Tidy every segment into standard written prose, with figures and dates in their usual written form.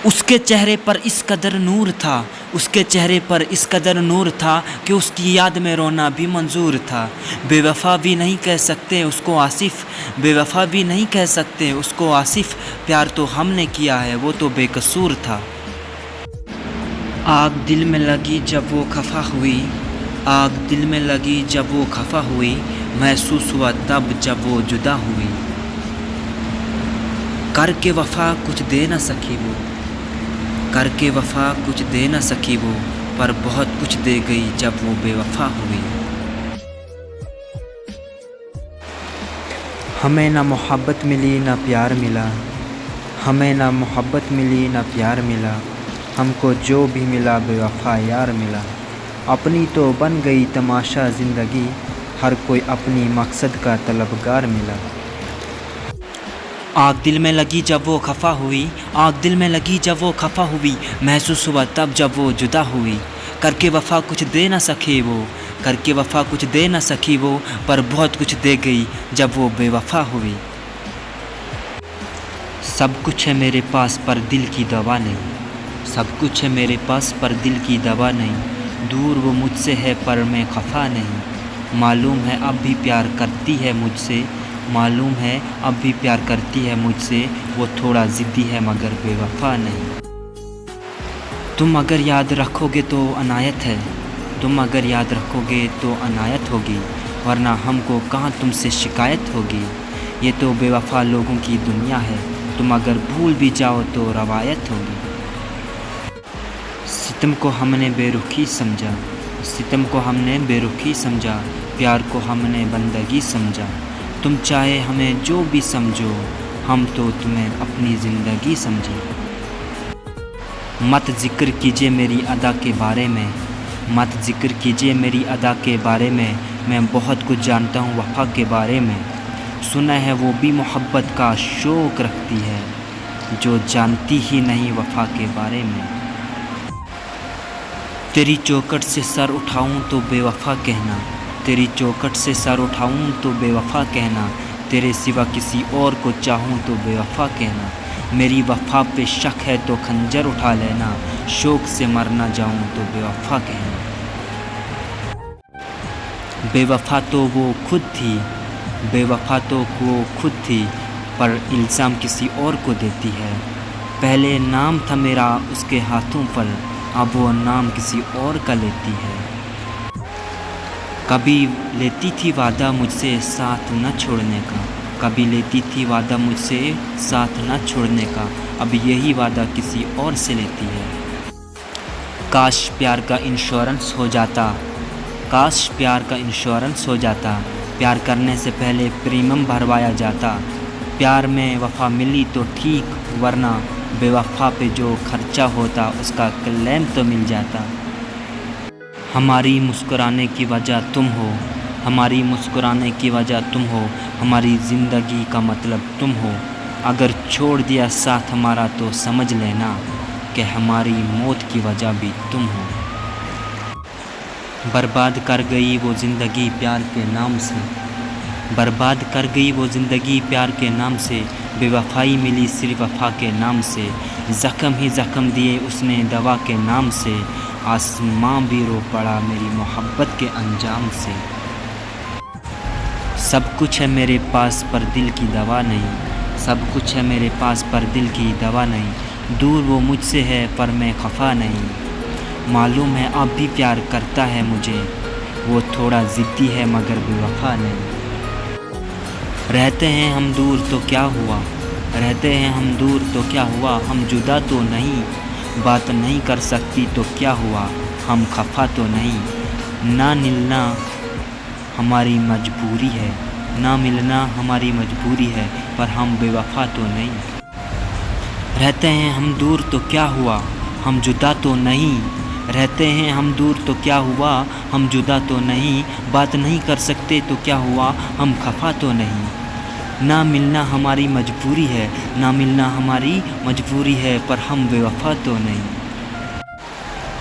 اس کے چہرے پر اس قدر نور تھا، اس کے چہرے پر اس قدر نور تھا کہ اس کی یاد میں رونا بھی منظور تھا۔ بے وفا بھی نہیں کہہ سکتے اس کو آصف، بے وفا بھی نہیں کہہ سکتے اس کو آصف، پیار تو ہم نے کیا ہے وہ تو بے قصور تھا۔ آگ دل میں لگی جب وہ خفا ہوئی، آگ دل میں لگی جب وہ خفا ہوئی، محسوس ہوا تب جب وہ جدا ہوئی۔ کر کے وفا کچھ دے نہ سکی وہ، کر کے وفا کچھ دے نہ سکی وہ، پر بہت کچھ دے گئی جب وہ بے وفا ہوئی۔ ہمیں نہ محبت ملی نہ پیار ملا، ہمیں نہ محبت ملی نہ پیار ملا، ہم کو جو بھی ملا بے وفا یار ملا۔ اپنی تو بن گئی تماشا زندگی، ہر کوئی اپنی مقصد کا طلبگار ملا۔ آگ دل میں لگی جب وہ خفا ہوئی، آگ دل میں لگی جب وہ خفا ہوئی، محسوس ہوا تب جب وہ جدا ہوئی۔ کر کے وفا کچھ دے نہ سکے وہ، کر کے وفا کچھ دے نہ سکی وہ، پر بہت کچھ دے گئی جب وہ بے وفا ہوئی۔ سب کچھ ہے میرے پاس پر دل کی دوا نہیں، سب کچھ ہے میرے پاس پر دل کی دوا نہیں، دور وہ مجھ سے ہے پر میں خفا نہیں۔ معلوم ہے اب بھی پیار کرتی ہے مجھ سے، معلوم ہے اب بھی پیار کرتی ہے مجھ سے، وہ تھوڑا ضدی ہے مگر بے وفا نہیں۔ تم اگر یاد رکھو گے تو عنایت ہے، تم اگر یاد رکھو گے تو عنایت ہوگی، ورنہ ہم کو کہاں تم سے شکایت ہوگی۔ یہ تو بے وفا لوگوں کی دنیا ہے، تم اگر بھول بھی جاؤ تو روایت ہوگی۔ ستم کو ہم نے بے رخی سمجھا، ستم کو ہم نے بے رخی سمجھا، پیار کو ہم نے بندگی سمجھا۔ تم چاہے ہمیں جو بھی سمجھو، ہم تو تمہیں اپنی زندگی سمجھے۔ مت ذکر کیجیے میری ادا کے بارے میں، مت ذکر کیجیے میری ادا کے بارے میں بہت کچھ جانتا ہوں وفا کے بارے میں۔ سنا ہے وہ بھی محبت کا شوق رکھتی ہے، جو جانتی ہی نہیں وفا کے بارے میں۔ تیری چوکھٹ سے سر اٹھاؤں تو بے وفا کہنا، تیری چوکھٹ سے سر اٹھاؤں تو بے وفا کہنا، تیرے سوا کسی اور کو چاہوں تو بے وفا کہنا۔ میری وفا پہ شک ہے تو خنجر اٹھا لینا، شوق سے مر نہ جاؤں تو بے وفا کہنا۔ بے وفا تو وہ خود تھی، بے وفا تو وہ خود تھی، پر الزام کسی اور کو دیتی ہے۔ پہلے نام تھا میرا اس کے ہاتھوں پر، اب وہ نام کسی اور کا لیتی ہے۔ کبھی لیتی تھی وعدہ مجھ سے ساتھ نہ چھوڑنے کا، کبھی لیتی تھی وعدہ مجھ سے ساتھ نہ چھوڑنے کا، اب یہی وعدہ کسی اور سے لیتی ہے۔ کاش پیار کا انشورنس ہو جاتا، کاش پیار کا انشورنس ہو جاتا، پیار کرنے سے پہلے پریمیم بھروایا جاتا۔ پیار میں وفا ملی تو ٹھیک، ورنہ بے وفا پہ جو خرچہ ہوتا اس کا کلیم تو مل جاتا۔ ہماری مسکرانے کی وجہ تم ہو، ہماری مسکرانے کی وجہ تم ہو، ہماری زندگی کا مطلب تم ہو۔ اگر چھوڑ دیا ساتھ ہمارا تو سمجھ لینا کہ ہماری موت کی وجہ بھی تم ہو۔ برباد کر گئی وہ زندگی پیار کے نام سے، برباد کر گئی وہ زندگی پیار کے نام سے، بے وفائی ملی صرف وفا کے نام سے، زخم ہی زخم دیے اس نے دوا کے نام سے، آسماں بھی رو پڑا میری محبت کے انجام سے۔ سب کچھ ہے میرے پاس پر دل کی دوا نہیں، سب کچھ ہے میرے پاس پر دل کی دوا نہیں، دور وہ مجھ سے ہے پر میں خفا نہیں۔ معلوم ہے اب بھی پیار کرتا ہے مجھے، وہ تھوڑا ضدی ہے مگر بے وفا نہیں۔ رہتے ہیں ہم دور تو کیا ہوا، رہتے ہیں ہم دور تو کیا ہوا، ہم جدا تو نہیں، بات نہیں کر سکتی تو کیا ہوا، ہم خفا تو نہیں۔ نہ ملنا ہماری مجبوری ہے، نہ ملنا ہماری مجبوری ہے، پر ہم بے وفا تو نہیں۔ رہتے ہیں ہم دور تو کیا ہوا، ہم جدا تو نہیں، رہتے ہیں ہم دور تو کیا ہوا، ہم جدا تو نہیں، بات نہیں کر سکتے تو کیا ہوا، ہم خفا تو نہیں۔ نہ ملنا ہماری مجبوری ہے، نہ ملنا ہماری مجبوری ہے، پر ہم بے وفا تو نہیں۔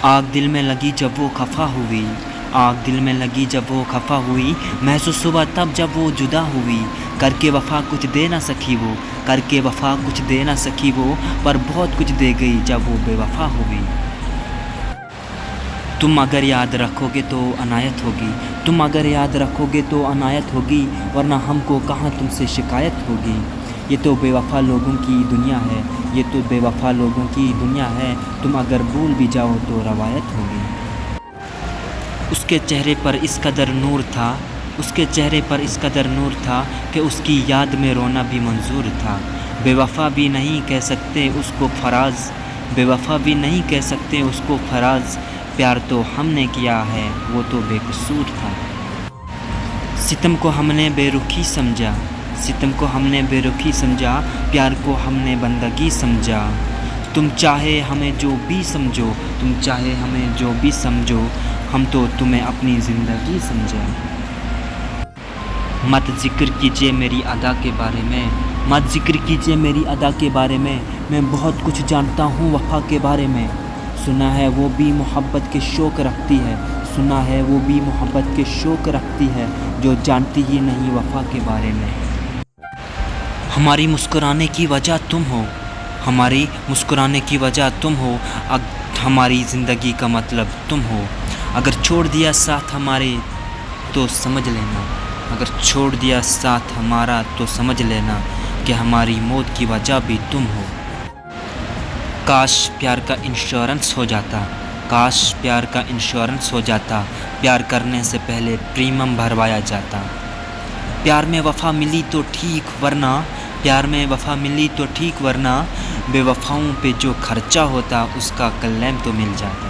آگ دل میں لگی جب وہ خفا ہوئی، آگ دل میں لگی جب وہ خفا ہوئی، محسوس ہوا تب جب وہ جدا ہوئی۔ کر کے وفا کچھ دے نہ سکی وہ، کر کے وفا کچھ دے نہ سکی وہ، پر بہت کچھ دے گئی جب وہ بے وفا ہوئی۔ تم اگر یاد رکھو گے تو عنایت ہوگی، تم اگر یاد رکھو گے تو عنایت ہوگی، ورنہ ہم کو کہاں تم سے شکایت ہوگی۔ یہ تو بے وفا لوگوں کی دنیا ہے، یہ تو بے وفا لوگوں کی دنیا ہے، تم اگر بھول بھی جاؤ تو روایت ہوگی۔ اس کے چہرے پر اس قدر نور تھا، اس کے چہرے پر اس قدر نور تھا کہ اس کی یاد میں رونا بھی منظور تھا۔ بے وفا بھی نہیں کہہ سکتے اس کو فراز، بے وفا بھی نہیں کہہ سکتے اس کو فراز، پیار تو ہم نے کیا ہے وہ تو بے قصور تھا۔ ستم کو ہم نے بے رخی سمجھا، ستم کو ہم نے بے رخی سمجھا، پیار کو ہم نے بندگی سمجھا۔ تم چاہے ہمیں جو بھی سمجھو، تم چاہے ہمیں جو بھی سمجھو، ہم تو تمہیں اپنی زندگی سمجھا۔ مت ذکر کیجیے میری ادا کے بارے میں، مت ذکر کیجیے میری ادا کے بارے میں بہت کچھ جانتا ہوں وفا کے بارے میں۔ سنا ہے وہ بھی محبت کے شوق رکھتی ہے، سنا ہے وہ بھی محبت کے شوق رکھتی ہے، جو جانتی ہی نہیں وفا کے بارے میں۔ ہماری مسکرانے کی وجہ تم ہو، ہماری مسکرانے کی وجہ تم ہو، ہماری زندگی کا مطلب تم ہو۔ اگر چھوڑ دیا ساتھ ہمارے تو سمجھ لینا، اگر چھوڑ دیا ساتھ ہمارا تو سمجھ لینا کہ ہماری موت کی وجہ بھی تم ہو۔ کاش پیار کا انشورنس ہو جاتا، کاش پیار کا انشورنس ہو جاتا، پیار کرنے سے پہلے پریمیم بھروایا جاتا۔ پیار میں وفا ملی تو ٹھیک ورنہ، پیار میں وفا ملی تو ٹھیک ورنہ، بے وفاؤں پہ جو خرچہ ہوتا اس کا کلیم تو مل جاتا۔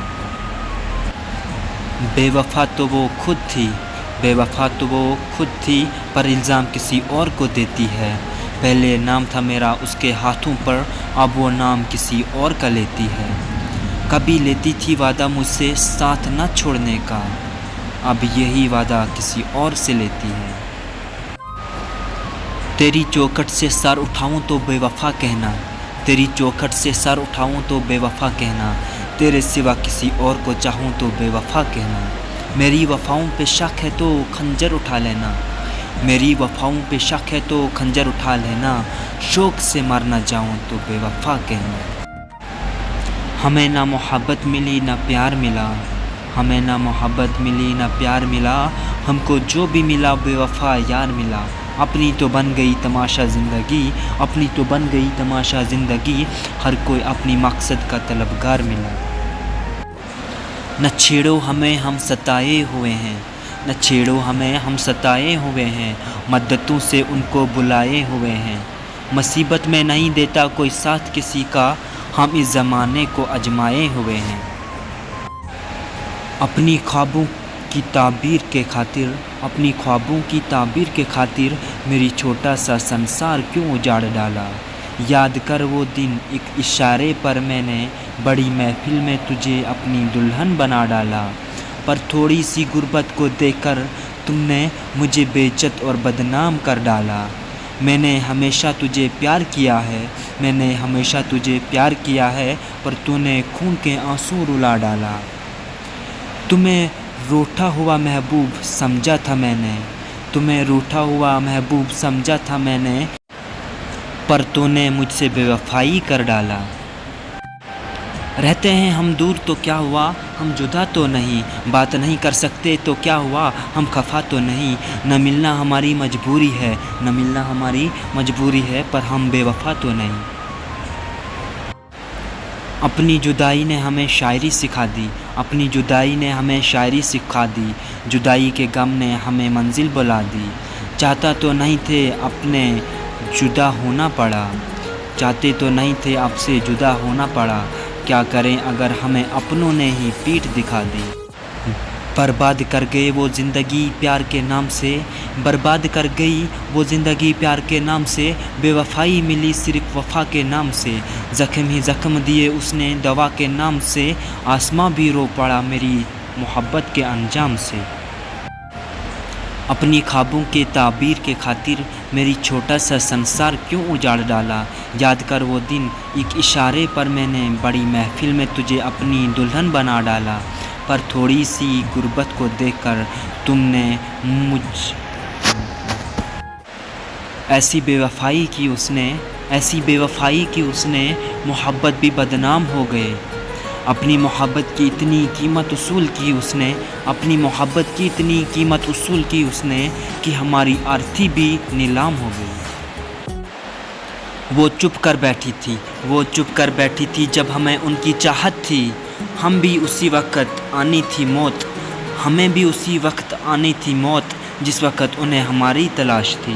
بے وفا تو وہ خود تھی، بے وفا تو وہ خود تھی، پر الزام کسی اور کو دیتی ہے۔ پہلے نام تھا میرا اس کے ہاتھوں پر، اب وہ نام کسی اور کا لیتی ہے۔ کبھی لیتی تھی وعدہ مجھ سے ساتھ نہ چھوڑنے کا، اب یہی وعدہ کسی اور سے لیتی ہے۔ تیری چوکھٹ سے سر اٹھاؤں تو بے وفا کہنا، تیری چوکھٹ سے سر اٹھاؤں تو بے وفا کہنا، تیرے سوا کسی اور کو چاہوں تو بے وفا کہنا۔ میری وفاؤں پہ شک ہے تو خنجر اٹھا لینا، میری وفاؤں پہ شک ہے تو خنجر اٹھا لینا، شوق سے مر نہ جاؤں تو بے وفا کہنا۔ ہمیں نہ محبت ملی نہ پیار ملا، ہمیں نہ محبت ملی نہ پیار ملا، ہم کو جو بھی ملا بے وفا یار ملا۔ اپنی تو بن گئی تماشا زندگی، اپنی تو بن گئی تماشا زندگی، ہر کوئی اپنی مقصد کا طلبگار ملا۔ نہ چھیڑو ہمیں ہم ستائے ہوئے ہیں، نہ چھیڑو ہمیں ہم ستائے ہوئے ہیں، مدتوں سے ان کو بلائے ہوئے ہیں۔ مصیبت میں نہیں دیتا کوئی ساتھ کسی کا، ہم اس زمانے کو آزمائے ہوئے ہیں۔ اپنی خوابوں کی تعبیر کے خاطر، اپنی خوابوں کی تعبیر کے خاطر، میری چھوٹا سا سنسار کیوں اجاڑ ڈالا۔ یاد کر وہ دن ایک اشارے پر میں نے بڑی محفل میں تجھے اپنی دلہن بنا ڈالا، پر تھوڑی سی غربت کو دیکھ کر تم نے مجھے بے عزت اور بدنام کر ڈالا۔ میں نے ہمیشہ تجھے پیار کیا ہے، میں نے ہمیشہ تجھے پیار کیا ہے، پر تو نے خون کے آنسو رلا ڈالا۔ تمہیں روٹھا ہوا محبوب سمجھا تھا میں نے، تمہیں روٹھا ہوا محبوب سمجھا تھا میں نے، پر تو نے مجھ سے بے وفائی کر ڈالا۔ رہتے ہیں ہم دور تو کیا ہوا، ہم جدا تو نہیں، بات نہیں کر سکتے تو کیا ہوا، ہم خفا تو نہیں، نہ ملنا ہماری مجبوری ہے، نہ ملنا ہماری مجبوری ہے، پر ہم بے وفا تو نہیں۔ اپنی جدائی نے ہمیں شاعری سکھا دی، اپنی جدائی نے ہمیں شاعری سکھا دی، جدائی کے غم نے ہمیں منزل بلا دی۔ چاہتا تو نہیں تھے اپنے جدا ہونا پڑا، چاہتے تو نہیں تھے اب سے جدا ہونا پڑا، کیا کریں اگر ہمیں اپنوں نے ہی پیٹھ دکھا دی۔ برباد کر گئے وہ زندگی پیار کے نام سے، برباد کر گئی وہ زندگی پیار کے نام سے، بے وفائی ملی صرف وفا کے نام سے، زخم ہی زخم دیے اس نے دوا کے نام سے، آسماں بھی رو پڑا میری محبت کے انجام سے۔ اپنی خوابوں کے تعبیر کے خاطر میری چھوٹا سا سنسار کیوں اجاڑ ڈالا۔ یاد کر وہ دن ایک اشارے پر میں نے بڑی محفل میں تجھے اپنی دلہن بنا ڈالا، پر تھوڑی سی غربت کو دیکھ کر تم نے ایسی بے وفائی کی اس نے محبت بھی بدنام ہو گئے. اپنی محبت کی اتنی قیمت اصول کی اس نے کہ ہماری آرتی بھی نیلام ہو گئی. وہ چپ کر بیٹھی تھی جب ہمیں ان کی چاہت تھی. ہمیں بھی اسی وقت آنی تھی موت جس وقت انہیں ہماری تلاش تھی.